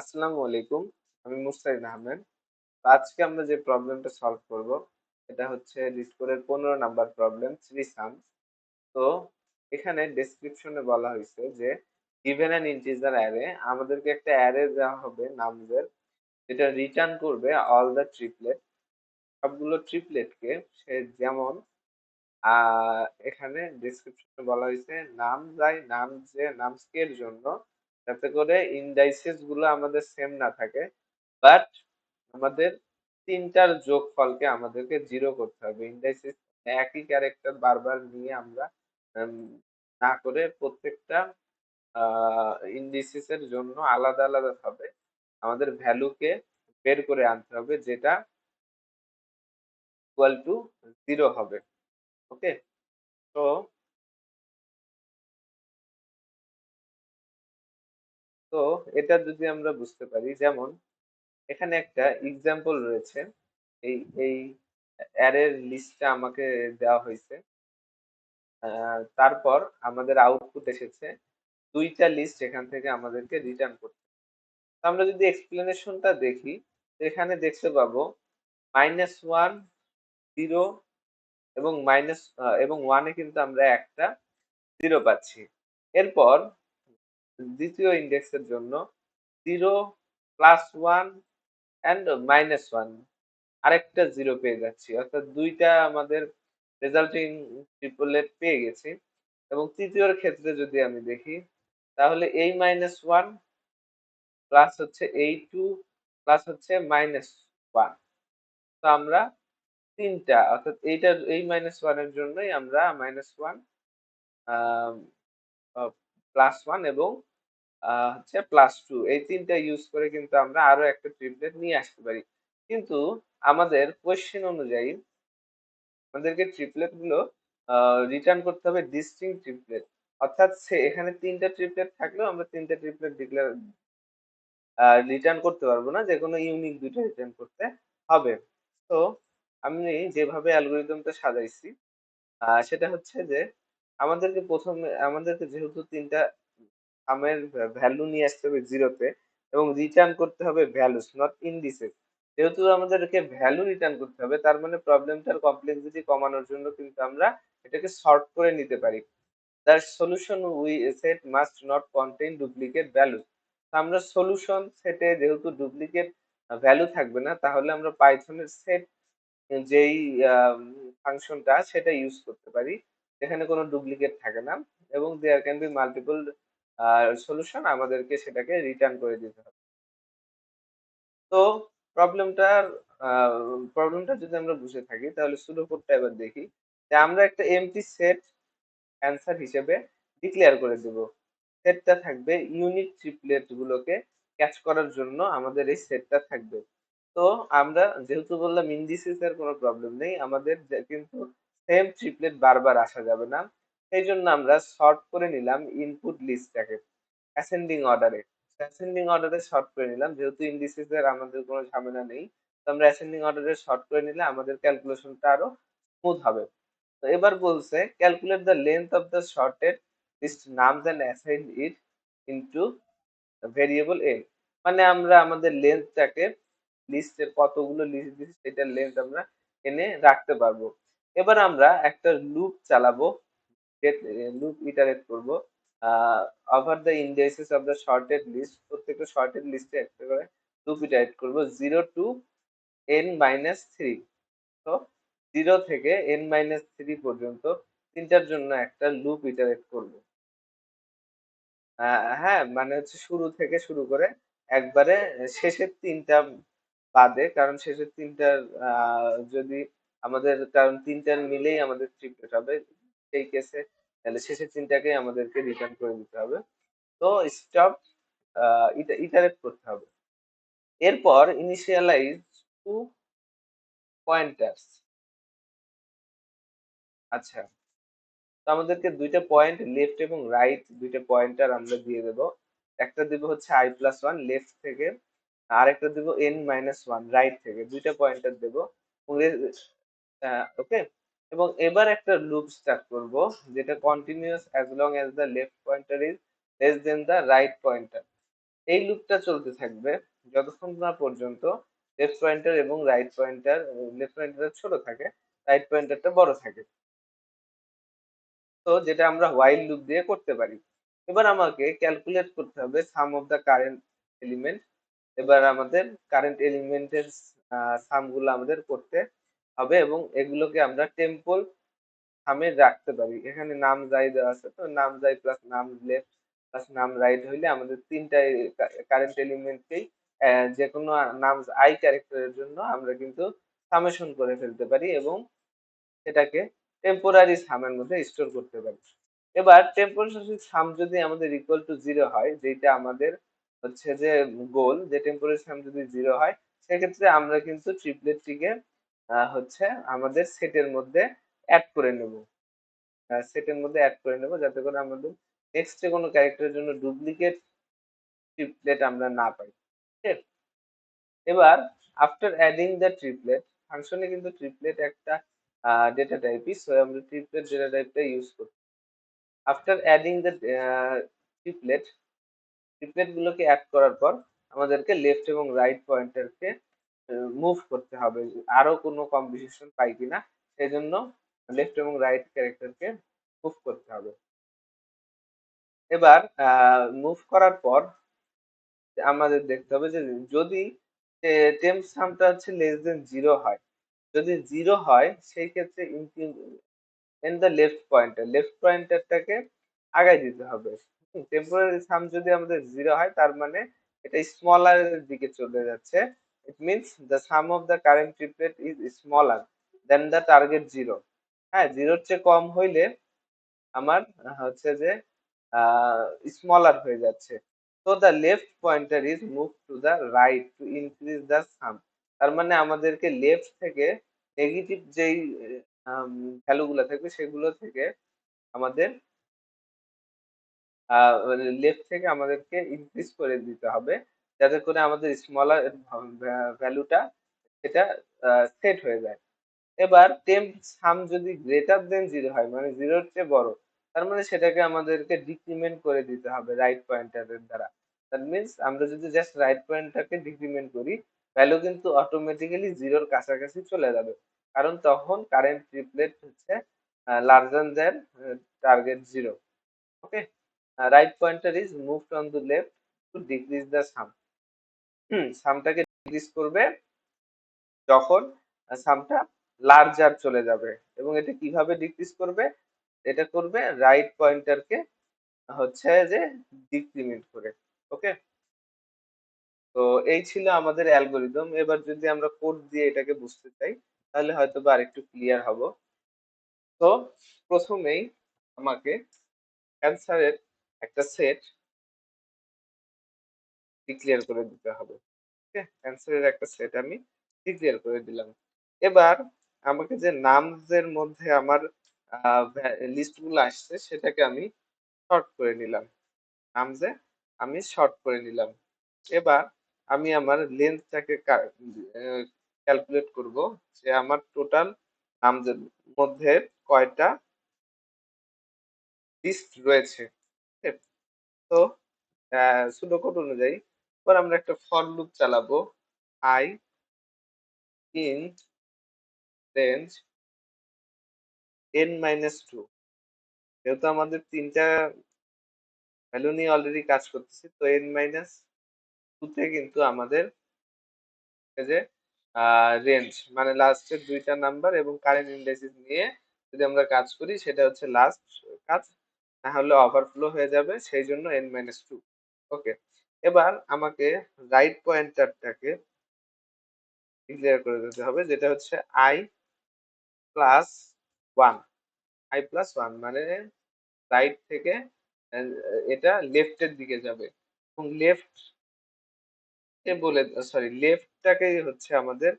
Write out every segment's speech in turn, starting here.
আসসালামু আলাইকুম। আমি মুস্তাফিজ আহমেদ। তো আজকে আমরা যে প্রবলেমটা সলভ করব এটা হচ্ছে লিসকোরের 15 নাম্বার প্রবলেম থ্রি সামস। তো এখানে ডেসক্রিপশনে বলা হয়েছে যে given an integer array আমাদেরকে একটা অ্যারে দেওয়া হবে নামদের, যেটা রিটার্ন করবে অল দ্য ট্রিপলেট, সবগুলো ট্রিপলেটকে। সে যেমন এখানে ডেসক্রিপশনে বলা হয়েছে নাম যায় নাম যে নামস্কের জন্য, যাতে করে ইন্ডাইসেস গুলো আমাদের সেম না থাকে, বাট আমাদের তিনটার যোগফলকে আমাদেরকে জিরো করতে হবে। ইন্ডাইসিস একই ক্যারেক্টার বারবার নিয়ে আমরা উম, না করে প্রত্যেকটা ইন্ডিসিস এর জন্য আলাদা আলাদা ভাবে আমাদের ভ্যালুকে বের করে আনতে হবে, যেটা ইকুয়াল টু জিরো হবে। ওকে, তো তো এটা যদি আমরা বুঝতে পারি, যেমন এখানে একটা এক্সাম্পল রয়েছে। এই এই অ্যারের লিস্টটা আমাকে দেওয়া হয়েছে। তারপর আমাদের আউটপুট এসেছে দুইটা লিস্ট, এখান থেকে আমাদেরকে রিটার্ন করতে হবে। তো আমরা যদি এক্সপ্লেনেশনটা দেখি, তো এখানে দেখতে পাবো -1, 0 এবং এবং ওয়ানে কিন্তু আমরা একটা জিরো পাচ্ছি। এরপর দ্বিতীয় ইন্ডেক্সের জন্য 0, +1 অ্যান্ড -1 আরেকটা জিরো পেয়ে যাচ্ছি, অর্থাৎ দুইটা আমাদের রেজাল্টিং ট্রিপলেট পেয়ে গেছি। এবং তৃতীয়র ক্ষেত্রে যদি আমি দেখি, তাহলে এই -1 প্লাস হচ্ছে এই 2 প্লাস হচ্ছে -1। তো আমরা তিনটা, অর্থাৎ এইটার এই -1 এর জন্যই আমরা -1, +1 এবং হচ্ছে +2, এই তিনটা ইউজ করে কিন্তু আমরা আরো একটা ট্রিপলেট নিয়ে আসতে পারি। কিন্তু আমাদের কোয়েশ্চেন অনুযায়ী আমাদেরকে ট্রিপলেট গুলো রিটার্ন করতে হবে ডিস্টিংক্ট ট্রিপলেট। অর্থাৎ সে এখানে তিনটা ট্রিপলেট থাকলেও আমরা তিনটা ট্রিপলেট ডিক্লেয়ার রিটার্ন করতে পারবো না, যে কোনো ইউনিক দুইটা রিটার্ন করতে হবে। তো আমি যেভাবে অ্যালগোরিদমটা সাজাইছি, সেটা হচ্ছে যে আমাদেরকে প্রথমে আমাদেরকে যেহেতু তিনটা আমের ভ্যালু নিয়ে আসতে হবে জিরোতে, এবং রিটার্ন করতে হবে ভ্যালুস নট ইন্ডিসেস। যেহেতু আমাদেরকে ভ্যালু রিটার্ন করতে হবে, তার মানে প্রবলেমটার কমপ্লেক্সিটি কমানোর জন্য কিন্তু আমরা এটাকে শর্ট করে নিতে পারি। The solution we set must not contain duplicate value. আমরা সলিউশন সেটে যেহেতু ডুপ্লিকেট ভ্যালু থাকবে না, তাহলে আমরা পাইথনের সেট যেই ফাংশনটা সেটা ইউজ করতে পারি, যেখানে কোনো ডুপ্লিকেট থাকে না, এবং there can be multiple solution, আমাদেরকে সেটাকে রিটার্ন করে দিতে হবে। তো প্রবলেমটার প্রবলেমটা যদি আমরা বুঝে থাকি, তাহলে সুডো কোডটা এবার দেখি। যে আমরা একটা এমটি সেট অ্যান্সার হিসেবে ডিক্লেয়ার করে দেব। সেটটা থাকবে ইউনিক ট্রিপলেট গুলোকে ক্যাচ করার জন্য, আমাদের এই সেটটা থাকবে। তো আমরা যেহেতু বললাম ইন্ডিসিস এর কোনো প্রবলেম নেই আমাদের, কিন্তু সেম ট্রিপলেট বারবার আসা যাবে না। সেই জন্য আমরা শর্ট করে নিলাম ইনপুট লিস্টটাকে অ্যাসেন্ডিং অর্ডারে। অ্যাসেন্ডিং অর্ডারে শর্ট করে নিলাম, যেহেতু ইন্ডিসিস এর আমাদের কোনো ঝামেলা নেই। তো আমরা অ্যাসেন্ডিং অর্ডারে শর্ট করে নিলে আমাদের ক্যালকুলেশনটা আরো স্মুথ হবে। তো এবার বলছে calculate the length of the shorted list names and assign it into variable A. মানে আমরা আমাদের লেন্থটাকে, লিস্টের কতগুলো লিস্ট দিচ্ছি সেটার লেন্থ আমরা এনে রাখতে পারবো। এবার আমরা একটা লুপ চালাবো, লুপ ইটারেট করব over the indices of the shorted list. প্রত্যেকটা শর্টেড লিস্টে একটা করে লুপ ইটারেট করব 0 টু n-3। তো 0 থেকে n-3 পর্যন্ত তিনটার জন্য একটা লুপ ইটারেট করব। হ্যাঁ, মানে হচ্ছে শুরু থেকে শুরু করে একবারে শেষের তিনটা বাদে, কারণ শেষের তিনটার যদি আমাদের, কারণ তিনটার মিলেই আমাদের ট্রিপলেট হবে সেই কেসে, তাহলে শেষের তিনটাকেই আমাদেরকে রিটার্ন করে দিতে হবে। তো স্টপ ইটারেট করতে হবে। এরপর ইনিশিয়ালাইজ টু পয়েন্টার্স। আচ্ছা, তো আমাদেরকে দুইটা পয়েন্ট লেফট এবং রাইট দুইটা পয়েন্টার আমরা দিয়ে দেব। একটা দিব হচ্ছে i+1 লেফট থেকে, আর একটা দিব n-1 রাইট থেকে, দুইটা পয়েন্টার দেব। ওকে, এবং এবার একটা লুপ স্টার্ট করব, যেটা continuous as long as the left pointer is less than the right pointer. এই লুপটা চলতে থাকবে যতক্ষণ না পর্যন্ত লেফট পয়েন্টার এবং রাইট পয়েন্টার, লেফট পয়েন্টার ছোট থাকে, রাইট পয়েন্টারটা বড় থাকে। তো যেটা আমরা হোয়াইল লুপ দিয়ে করতে পারি। এবার আমাকে ক্যালকুলেট করতে হবে সাম অফ দ্য কারেন্ট এলিমেন্ট। এবার আমাদের কারেন্ট এলিমেন্টের সাম গুলো আমাদের করতে হবে এবং এগুলোকে আমরা টেম্পল সামে রাখতে পারি। এখানে নাম যাই দেওয়া আছে, তো নাম যাই প্লাস নাম লেফট প্লাস নাম রাইট হইলে আমাদের তিনটাই কারেন্ট এলিমেন্টকেই যে কোনো নাম আই ক্যারেক্টারের জন্য আমরা কিন্তু সামেশন করে ফেলতে পারি এবং সেটাকে টেম্পোরারি সামের মধ্যে স্টোর করতে পারি। এবার টেম্পোরারি সাম যদি আমাদের ইকুয়াল টু জিরো হয়, যেটা আমাদের হচ্ছে যে গোল, যে টেম্পোরারি সাম যদি জিরো হয়, সেক্ষেত্রে আমরা কিন্তু ট্রিপলেটটিকে হচ্ছে আমাদের সেটের মধ্যে অ্যাড করে নেব। সেটের মধ্যে অ্যাড করে নেব যাতে করে আমাদের নেক্সটে কোনো ক্যারেক্টারের জন্য ডুপ্লিকেট ট্রিপলেট আমরা না পাই। ঠিক আছে? এবার আফটার অ্যাডিং দ্য ট্রিপলেট, ফাংশনে কিন্তু ট্রিপলেট একটা ডেটা টাইপই, সো আমরা ট্রিপলেট ডেটা টাইপটা ইউজ করি। After adding the triplet, triplet গুলোকে অ্যাড করার পর আমাদেরকে লেফট এবং রাইট পয়েন্টারকে মুভ করতে হবে, আরো কোনো কম্বিনেশন পাই কিনা সেই জন্য লেফট এবং রাইট ক্যারেক্টারকে মুভ করতে হবে। এবার মুভ করার পর আমাদের দেখতে হবে যে যদি টেম্প সামটা হচ্ছে লেস দেন জিরো হয়, যদি জিরো হয় সেই ক্ষেত্রে ইন দ্য লেফট পয়েন্টারটাকে আগায় দিতে হবে। টেম্পোরারি সাম যদি আমাদের জিরো হয় তার মানে এটা স্মলার এর দিকে চলে যাচ্ছে। It means the some of the current triplet is smaller then the target zero. হ্যাঁ, জিরোর চেয়ে কম হইলে আমার হচ্ছে যে স্মলার হয়ে যাচ্ছে। তো the left pointer is move to the right to increase the sum. তার মানে আমাদেরকে লেফট থেকে নেগেটিভ যেই ভ্যালু গুলো থাকবে সেগুলো থেকে আমাদের লেফট থেকে আমাদেরকে ইনক্রিজ করে দিতে হবে যাতে করে আমাদের স্মলার ভ্যালুটা এটা সেট হয়ে যায়। এবার টেম্প সাম যদি গ্রেটার দেন জিরো হয়, মানে জিরোর চেয়ে বড়, তার মানে সেটাকে আমাদেরকে ডিক্রিমেন্ট করে দিতে হবে রাইট পয়েন্টারের দ্বারা। দ্যাট মিনস আমরা যদি জাস্ট রাইট পয়েন্টারকে ডিক্রিমেন্ট করি, ভ্যালু কিন্তু অটোমেটিক্যালি জিরোর কাছাকাছি চলে যাবে, কারণ তখন কারেন্ট ট্রিপলেট হচ্ছে larger than target zero. Okay, right pointer is moved on the left to decrease the sum. সামটাকে ডিক্রিজ করবে যখন সামটা লার্জার চলে যাবে। এবং এটা কিভাবে ডিক্রিজ করবে? এটা করবে রাইট পয়েন্টারকে হচ্ছে যে ডিক্রিমেন্ট করে। ওকে, তো এই ছিল আমাদের অ্যালগোরিদম। এবার যদি আমরা কোড দিয়ে এটাকে বুঝতে চাই তাহলে হয়তো বা আরেকটু ক্লিয়ার হব। তো প্রথমেই আমাকে অ্যান্সারের একটা সেট ডিক্লেয়ার করে দিতে হবে। ওকে, অ্যান্সারের একটা সেট আমি ডিক্লেয়ার করে দিলাম। এবার আমাকে যে নামসের মধ্যে আমার লিস্ট গুলো আসছে সেটাকে আমি শর্ট করে নিলাম। নামসে আমি শর্ট করে নিলাম। এবার আমি আমার লেন্থটাকে ক্যালকুলেট করব যে আমার টোটাল নামসের মধ্যে কয়টা লিস্ট রয়েছে। তো সুডোকোড অনুযায়ী এবার আমরা একটা ফর লুপ চালাবো। আই ইন রেঞ্জ n-2, যেহেতু আমাদের তিনটা ভ্যালু নিয়ে অলরেডি কাজ করতেছি, তো n-2 তে কিন্তু আমাদের এই যে রেঞ্জ মানে লাস্টের দুইটা নাম্বার এবং কারেন্ট ইন্ডেক্সেস নিয়ে যদি আমরা কাজ করি সেটা হচ্ছে লাস্ট কাজ, না হলে ওভারফ্লো হয়ে যাবে, সেই জন্য n-2। ওকে, এবার আমাকে রাইট পয়েন্টারটাকে ডিক্লেয়ার করে দিতে হবে যেটা হচ্ছে i plus one. I plus one মানে রাইট থেকে আহ, এটা লেফটের দিকে যাবে এবং লেফট কে বলে, সরি, লেফটটাকে হচ্ছে আমাদের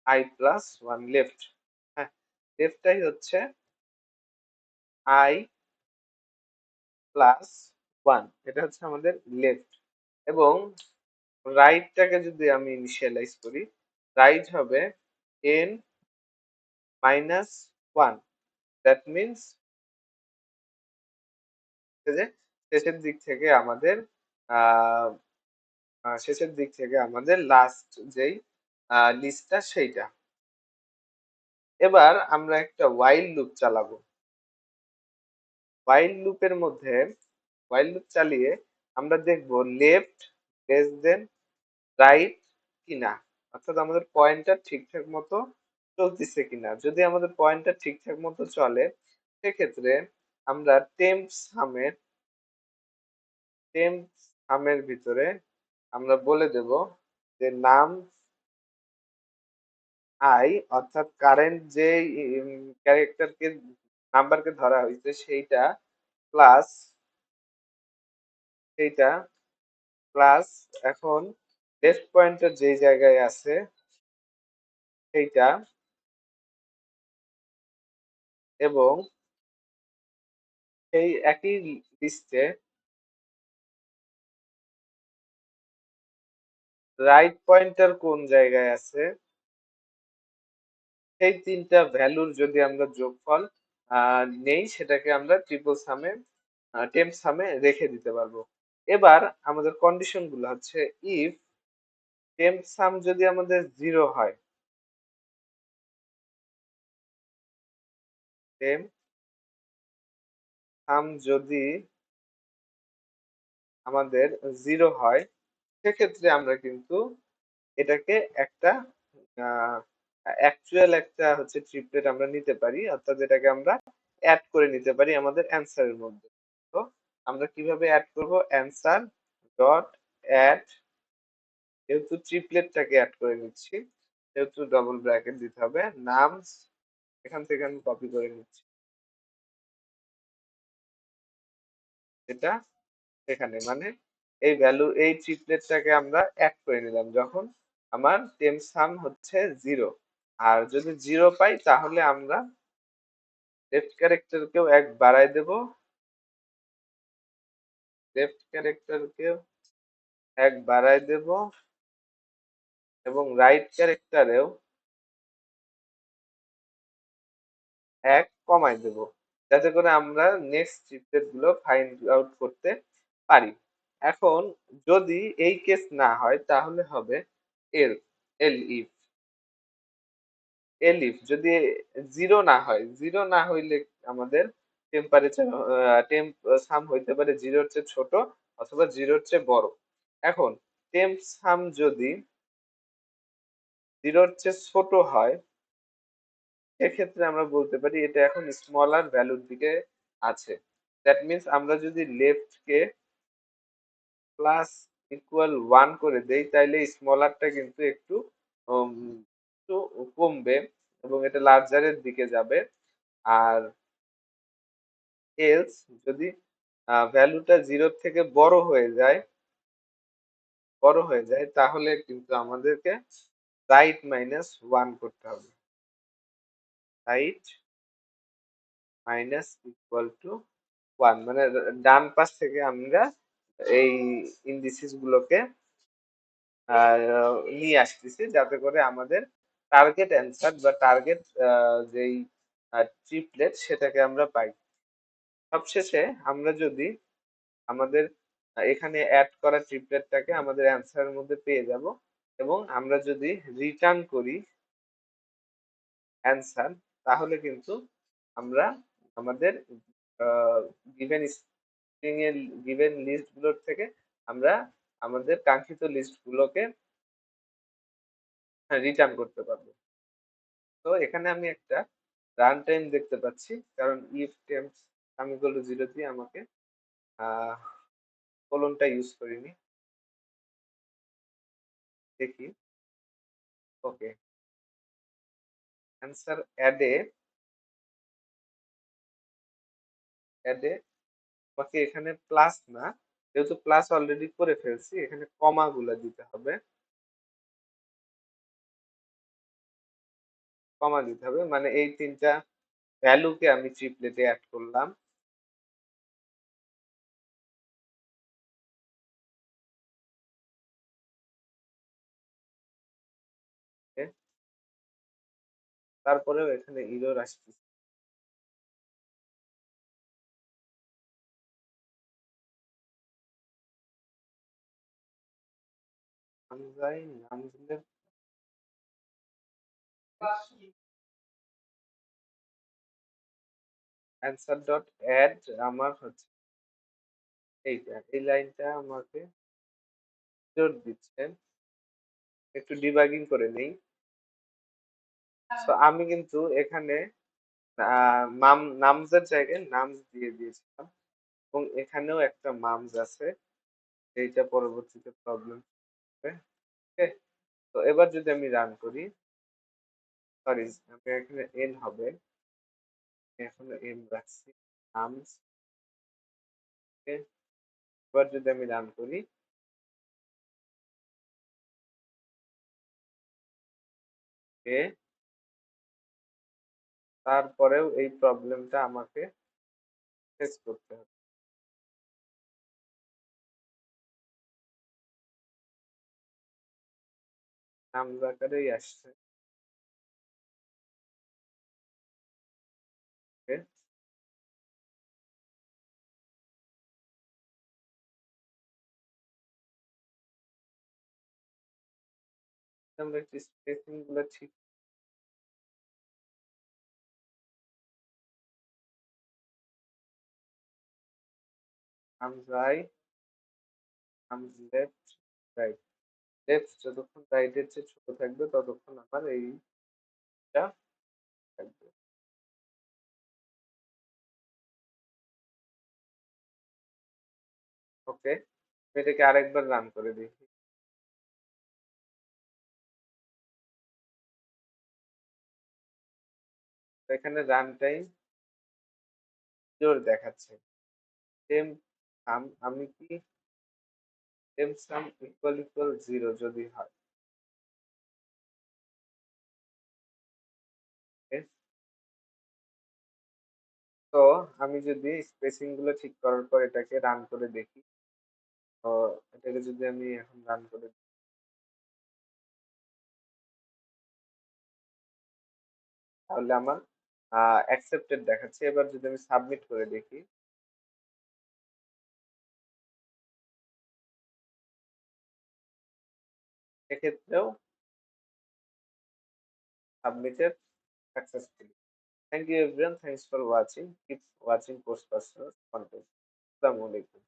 আই প্লাস ওয়ান লেফট। হ্যাঁ, লেফটটাই হচ্ছে আই প্লাস ওয়ান, এটা হচ্ছে আমাদের লেফট। এবং রাইটটাকে যদি আমি ইনিশিয়ালাইজ করি, রাইট হবে n-1, দ্যাট মিনস যে শেষের দিক থেকে আমাদের শেষের দিক থেকে আমাদের লাস্ট যেই লিস্টটা সেইটা। এবার আমরা একটা while লুপ চালাবো। while লুপের মধ্যে while লুপ চালিয়ে আমরা দেখব লেফট লেস দেন রাইট কিনা, অর্থাৎ আমাদের পয়েন্টার ঠিকঠাক মতো চলতেছে কিনা। যদি আমাদের পয়েন্টার ঠিকঠাক মতো চলে সেক্ষেত্রে আমরা টেম্প সামের ভিতরে আমরা বলে দেব যে নাম আই, অর্থাৎ কারেন্ট যে ক্যারেক্টারকে নাম্বারকে ধরা হয়েছে প্লাস সেইটা প্লাস এখন লেফট পয়েন্টার যেই জায়গায় আছে সেইটা, এবং সেই একই লিস্টে রাইট পয়েন্টার কোন জায়গায় আছে সেই তিনটা ভ্যালুর যদি আমরা যোগফল নেই সেটাকে আমরা টেম্প সামে রেখে দিতে পারবো। এবার আমাদের কন্ডিশন গুলো হচ্ছে ইফ টেম্প সাম যদি আমাদের 0 হয়, টেম্প সাম যদি আমাদের 0 হয় সেক্ষেত্রে আমরা কিন্তু এটাকে একটা অ্যাকচুয়াল একটা হচ্ছে ট্রিপলেট আমরা নিতে পারি, অর্থাৎ এটাকে আমরা অ্যাড করে নিতে পারি আমাদের অ্যান্সারের মধ্যে। তো আমরা কিভাবে অ্যাড করব, অ্যান্সার ডট অ্যাড, যেহেতু ট্রিপলেটটাকে অ্যাড করে নিচ্ছি সেহেতু ডবল ব্র্যাকেট দিতে হবে, নাম এখান থেকে আমি কপি করে নিচ্ছি এটা এখানে, মানে এই ভ্যালু এই ট্রিপলেটটাকে আমরা অ্যাড করে নিলাম যখন আমার টেম সাম হচ্ছে 0। আর যদি 0 পাই তাহলে আমরা লেফট ক্যারেক্টারকেও 1 বাড়ায় দেব, লেফট ক্যারেক্টারকেও 1 বাড়ায় দেব এবং রাইট ক্যারেক্টারেও 1 কমায় দেব, যাতে করে আমরা নেক্সট ট্রিপলেট গুলো ফাইন্ড আউট করতে পারি। এখন যদি এই কেস না হয় তাহলে হবে এল এল ইফ এলিফ যদি 0 না হয়, 0 না হইলে আমাদের টেম্পারেচার টেম্প সাম হইতে পারে 0-র চেয়ে ছোট অথবা 0-র চেয়ে বড়। এখন টেম্প সাম যদি 0-র চেয়ে ছোট হয় সেক্ষেত্রে আমরা বলতে পারি এটা এখন স্মলার ভ্যালুর দিকে আছে। দ্যাট মিন্স আমরা যদি লেফট কে প্লাস ইকুয়াল 1 করে দেই তাইলে স্মলারটা কিন্তু উম, একটু কমবে এবং এটা লার্জারের দিকে যাবে। আর এলস যদি ভ্যালুটা 0 থেকে বড় হয়ে যায় তাহলে কিন্তু আমাদেরকে রাইট -1 করতে হবে, রাইট মাইনাস ইকুয়াল টু 1, মানে ডান পাশ থেকে আমরা এই ইন্ডিসিস গুলোকে নিয়ে আসতেছি যাতে করে আমাদের টার্গেট অ্যান্সার বা টার্গেট যেই ট্রিপলেট সেটাকে আমরা পাই। সবশেষে আমরা যদি আমাদের এখানে অ্যাড করা ট্রিপলেটটাকে আমাদের অ্যান্সারের মধ্যে পেয়ে যাব, এবং আমরা যদি রিটার্ন করি অ্যান্সার তাহলে কিন্তু আমরা আমাদের গিভেন স্ট্রিং এর গিভেন লিস্ট গুলোর থেকে আমরা আমাদের কাঙ্ক্ষিত লিস্ট গুলোকে রিটার্ন করতে পারবো। তো এখানে আমি একটা রান টাইম দেখতে পাচ্ছি কারণ if temp sum equal to 0 দিয়ে আমাকে কোলনটা ইউজ করিনি। দেখি, ওকে, অ্যান্সার অ্যাডে আমাকে এখানে প্লাস না, যেহেতু প্লাস অলরেডি করে ফেলছি এখানে কমা গুলা দিতে হবে, কমা দিতে হবে, মানে এই তিনটা ভ্যালুকে আমি ট্রিপলেটে অ্যাড করলাম। তারপরেও এখানে ইরর আসতেছে। হামজাই নামজুলের অ্যান্সার ডট অ্যাড আমার হচ্ছে এইটা, এই লাইনটা আমাকে জোর দিচ্ছে। একটু ডিবাগিং করে নেই। তো আমি কিন্তু এখানে নামজের জায়গায় নামস দিয়ে দিয়েছিলাম এবং এখানেও একটা মামস আছে, এইটা পরবর্তীতে প্রবলেম হবে। ওকে, তো এবার যদি আমি রান করি, সরি আমি এখানে এন হবে, এখানে এন রাখছি নামস। ওকে, এবার যদি আমি রান করি, এ তারপরেও এই প্রবলেমটা আমাকে ফেস করতে হবে। নামস আকারেই আসছে। ওকে, আমরা একটু স্পেসিং গুলো ঠিক হামজাই হামজ লেফট রাইট, লেফট যতক্ষণ রাইটের চেয়ে ছোট থাকবে ততক্ষণ আমার এইটা থাকবে। ওকে, এটাকে আরেকবার রান করে দেখি। তো এখানে রান টাইম জোর দেখাচ্ছে। সেম সাম আমি কি সেম সাম ইকুয়াল ইকুয়াল 0 যদি হয়, okay? তো আমি যদি স্পেসিং গুলো ঠিক করার পর এটাকে রান করে দেখি, তো এটাকে যদি আমি এখন রান করে দিই, তাহলে আমার অ্যাকসেপ্টেড দেখাচ্ছে। এবার যদি আমি সাবমিট করে দেখি, সেক্ষেত্রেও submitted successfully. Thank you everyone, thanks for watching, keep watching post personal content. আসসালামু আলাইকুম।